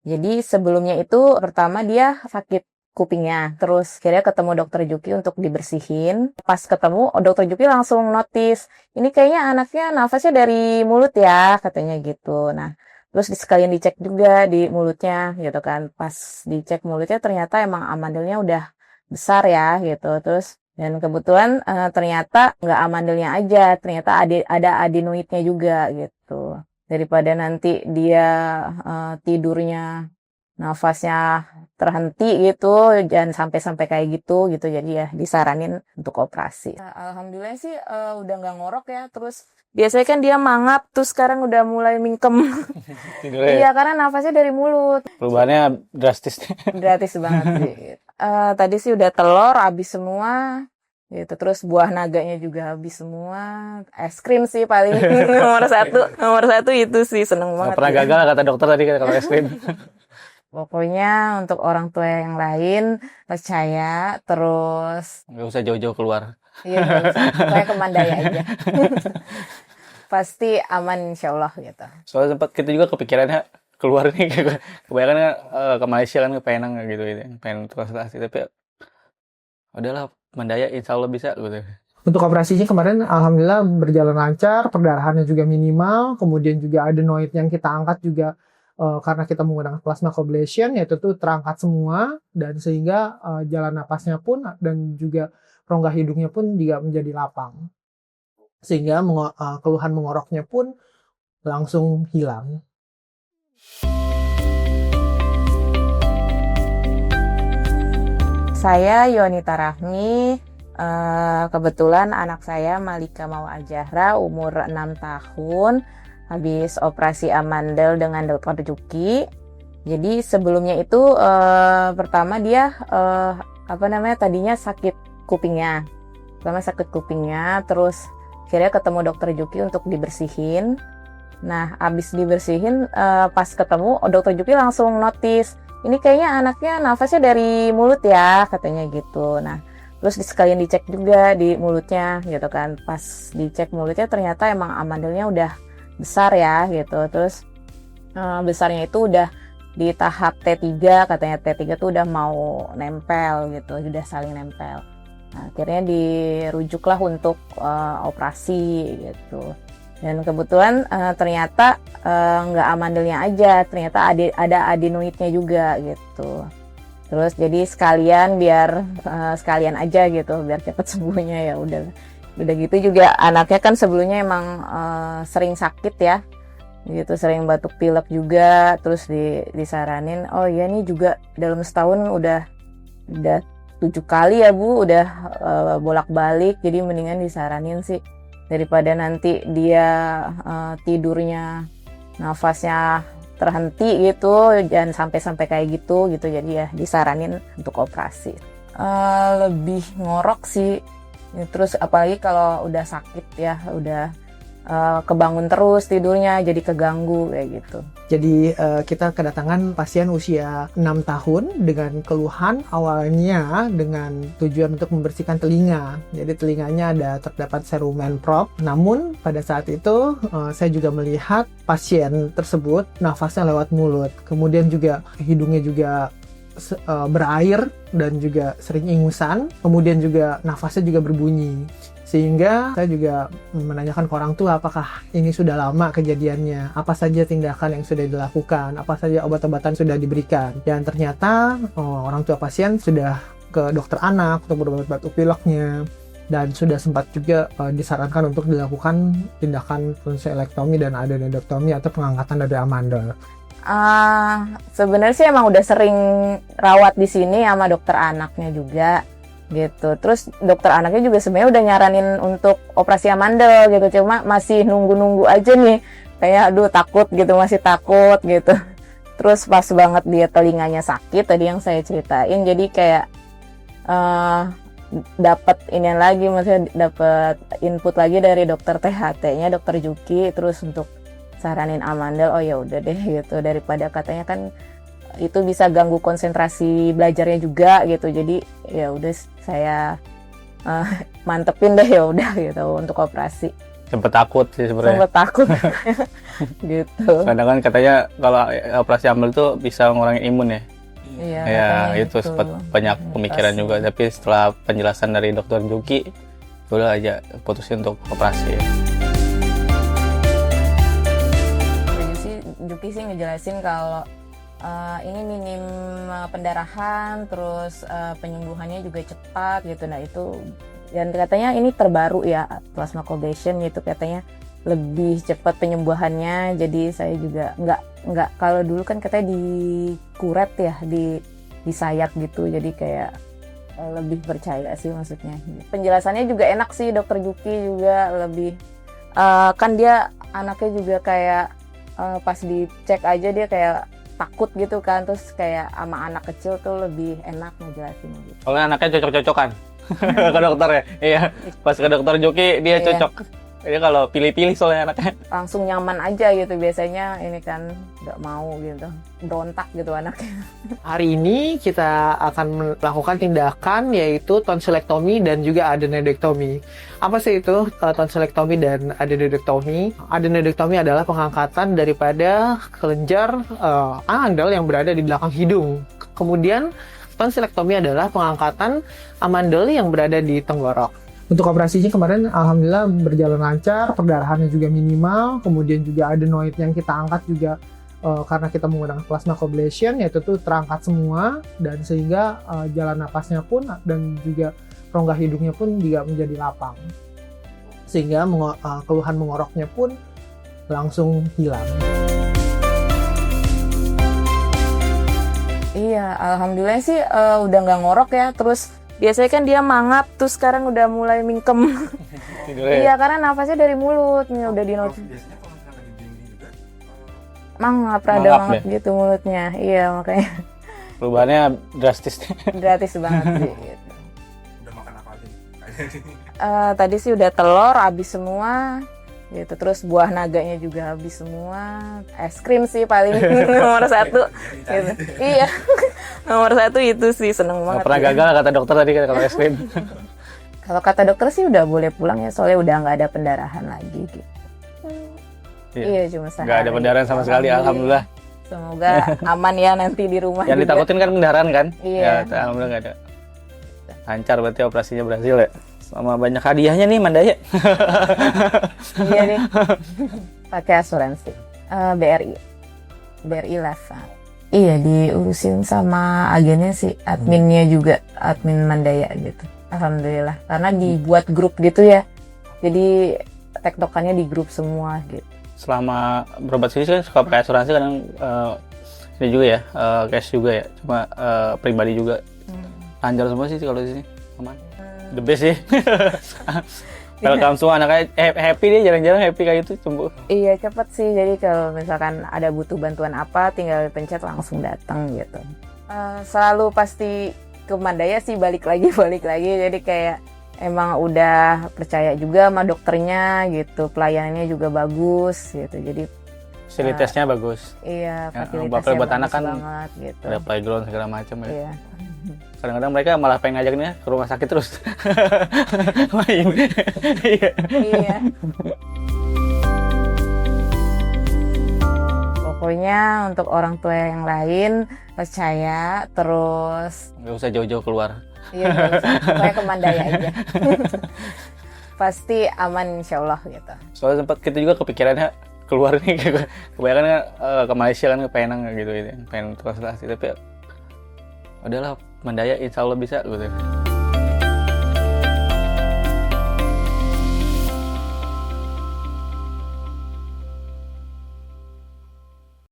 Jadi sebelumnya itu pertama dia sakit kupingnya, terus akhirnya ketemu dokter Juki untuk dibersihin. Pas ketemu, dokter Juki langsung notice, ini kayaknya anaknya nafasnya dari mulut ya, katanya gitu. Nah, terus sekalian dicek juga di mulutnya gitu kan. Pas dicek mulutnya ternyata emang amandelnya udah besar ya gitu. Terus dan kebetulan ternyata nggak amandelnya aja, ternyata ada adenoidnya juga gitu. Daripada nanti dia tidurnya nafasnya terhenti gitu, jangan sampai kayak gitu, jadi ya disaranin untuk operasi. Alhamdulillah sih udah nggak ngorok ya, terus biasanya kan dia mangap, terus sekarang udah mulai mingkem. Tidurnya Iya, karena nafasnya dari mulut. perubahannya drastis. Gratis banget sih. Tadi sih udah telur habis semua, gitu. Terus buah naganya juga habis semua. Es krim sih paling nomor satu itu sih seneng Nggak banget pernah ya. gagal kata dokter tadi kalau es krim. Pokoknya untuk orang tua yang lain percaya, terus Nggak usah jauh-jauh keluar. ya nggak usah, pokoknya ke Mandaya aja. Pasti aman insya Allah gitu. Soalnya sempat kita juga kepikirannya keluar nih, kebanyakan kan, ke Malaysia kan ke Penang gitu, pengen translasi, tapi udahlah Mandaya insya Allah bisa gitu. Untuk operasinya kemarin alhamdulillah berjalan lancar, perdarahannya juga minimal, kemudian juga adenoid yang kita angkat juga karena kita menggunakan plasma coagulation ya tentu terangkat semua dan sehingga jalan napasnya pun dan juga rongga hidungnya pun juga menjadi lapang. Sehingga keluhan mengoroknya pun langsung hilang. Saya Yonita Rahmi, kebetulan anak saya Malika Mawa Azahra umur 6 tahun, habis operasi amandel dengan dokter Juki. Jadi sebelumnya itu pertama dia tadinya sakit kupingnya. Terus akhirnya ketemu dokter Juki untuk dibersihin. Nah, habis dibersihin pas ketemu dokter Juki langsung notice, ini kayaknya anaknya nafasnya dari mulut ya, katanya gitu. Nah, terus sekalian dicek juga di mulutnya gitu kan. Pas dicek mulutnya ternyata emang amandelnya udah besar ya gitu. Terus besarnya itu udah di tahap T3, katanya T3 tuh udah mau nempel gitu, udah saling nempel. Nah, akhirnya dirujuklah untuk operasi gitu. Dan kebetulan ternyata nggak amandelnya aja, ternyata ada adenoidnya juga gitu. Terus jadi sekalian aja gitu, biar cepat sembuhnya ya udah gitu juga anaknya kan sebelumnya emang sering sakit ya, gitu sering batuk pilek juga, terus disaranin oh ya nih juga dalam setahun udah 7 kali ya Bu, udah bolak-balik, jadi mendingan disaranin sih daripada nanti dia tidurnya nafasnya terhenti gitu, jangan sampai kayak gitu, jadi ya disaranin untuk operasi. Lebih ngorok sih, terus apalagi kalau udah sakit ya, udah kebangun terus tidurnya, jadi keganggu kayak gitu. Jadi kita kedatangan pasien usia 6 tahun dengan keluhan awalnya dengan tujuan untuk membersihkan telinga. Jadi telinganya terdapat serumen prop. Namun pada saat itu saya juga melihat pasien tersebut nafasnya lewat mulut. Kemudian juga hidungnya juga berair dan juga sering ingusan. Kemudian juga nafasnya juga berbunyi. Sehingga saya juga menanyakan ke orang tua apakah ini sudah lama kejadiannya, apa saja tindakan yang sudah dilakukan, apa saja obat-obatan sudah diberikan. Dan ternyata orang tua pasien sudah ke dokter anak untuk berobat batuk pileknya, dan sudah sempat juga disarankan untuk dilakukan tindakan tonsilektomi dan adenodektomi atau pengangkatan dari amandel. Sebenarnya sih emang udah sering rawat di sini sama dokter anaknya juga gitu. Terus dokter anaknya juga sebenarnya udah nyaranin untuk operasi amandel gitu, cuma masih nunggu aja nih, kayak aduh takut gitu, masih takut gitu. Terus pas banget dia telinganya sakit tadi yang saya ceritain, jadi kayak dapat ini lagi, maksudnya dapat input lagi dari dokter THT-nya, dokter Juki, terus untuk saranin amandel. Oh ya udah deh gitu, daripada katanya kan itu bisa ganggu konsentrasi belajarnya juga gitu, jadi ya udah saya mantepin deh ya udah gitu untuk operasi. sempet takut sih sebenarnya. Sempet takut gitu. Kadang kan katanya kalau operasi ambil tuh bisa ngurangin imun ya. Iya, Ya katanya itu sempat banyak pemikiran Operasi. juga, tapi setelah penjelasan dari dokter Juki, udah aja putusin untuk operasi. Juki sih ngejelasin kalau ini minim pendarahan, terus penyembuhannya juga cepat gitu. Nah itu, dan katanya ini terbaru ya, plasma coagulation gitu, katanya lebih cepat penyembuhannya. Jadi saya juga nggak kalau dulu kan katanya dikuret ya, disayat gitu, jadi kayak lebih percaya sih maksudnya. Penjelasannya juga enak sih, dokter Juki juga lebih kan dia anaknya juga kayak pas dicek aja dia kayak takut gitu kan, terus kayak sama anak kecil tuh lebih enak ngejelasin gitu. Soalnya anaknya cocok-cocokan ke dokter ya. Iya, pas ke dokter Juki dia Iya. cocok. Dia kalau pilih-pilih soalnya anaknya. Langsung nyaman aja gitu, biasanya ini kan nggak mau gitu, berontak gitu anaknya. Hari ini kita akan melakukan tindakan yaitu tonsilektomi dan juga adenodektomi. Apa sih itu tonsilektomi dan adenodektomi? Adenodektomi adalah pengangkatan daripada kelenjar amandel yang berada di belakang hidung. Kemudian tonsilektomi adalah pengangkatan amandel yang berada di tenggorok. Untuk operasinya kemarin alhamdulillah berjalan lancar, perdarahannya juga minimal, kemudian juga adenoid yang kita angkat juga karena kita menggunakan plasma coagulation yaitu tuh terangkat semua, dan sehingga jalan napasnya pun dan juga rongga hidungnya pun juga menjadi lapang, sehingga keluhan mengoroknya pun langsung hilang. Iya, alhamdulillah sih udah nggak ngorok ya. Terus biasanya kan dia mangap, terus sekarang udah mulai mingkem. Tidurnya. Iya, karena nafasnya dari mulut, udah di Biasanya kalau misalnya lagi dingin juga mangap, rada Mangap mangap gitu mulutnya. Iya, makanya Perubahannya drastis. gratis banget sih. Gitu. udah makan apa aja nih? Tadi sih udah telur habis semua gitu, terus buah naganya juga habis semua, es krim sih paling nomor satu gitu. Iya, nomor satu itu sih, seneng Nggak banget pernah ya. gagal kata dokter tadi kan kalau es krim. Kalau kata dokter sih udah boleh pulang ya, soalnya udah nggak ada pendarahan lagi gitu. Iya, cuma sehari. Nggak ada pendarahan sama sekali, alhamdulillah. Semoga aman ya nanti di rumah Yang juga. ditakutin kan pendarahan kan? Iya. Ya, alhamdulillah nggak ada. Lancar berarti operasinya berhasil ya. Sama banyak hadiahnya nih Mandaya. Iya nih. Pakai asuransi. BRI Life. Iya, diurusin sama agennya sih, adminnya juga, admin Mandaya gitu. Alhamdulillah. Karena dibuat grup gitu ya. Jadi tektokannya di grup semua gitu. Selama berobat sini kan suka pakai asuransi kadang ini juga ya, cash juga ya. Cuma pribadi juga lancar semua sih kalau di sini. Aman. The best sih. Welcome semua anaknya happy dia, jarang-jarang happy kayak gitu, sembuh. Iya, cepet sih. Jadi kalau misalkan ada butuh bantuan apa, tinggal pencet langsung datang gitu. Selalu pasti ke Mandaya sih, balik lagi. Jadi kayak emang udah percaya juga sama dokternya gitu. Pelayanannya juga bagus gitu. Jadi Fasilitasnya bagus. iya, Ya, fasilitasnya buat bagus anak kan banget gitu. Ada playground segala macam ya. Iya. Kadang-kadang mereka malah pengen ngajakinnya ke rumah sakit terus. Main. Iya. Iya. Pokoknya untuk orang tua yang lain percaya, terus Nggak usah jauh-jauh keluar. iya, nggak usah. Pokoknya ke Mandaya aja. Pasti aman insyaallah gitu. Soalnya sempat kita juga kepikirannya keluar nih, kebanyakan kan ke Malaysia kan ke Penang gitu, pengen translasi, tapi udahlah Mandaya insya Allah bisa gitu.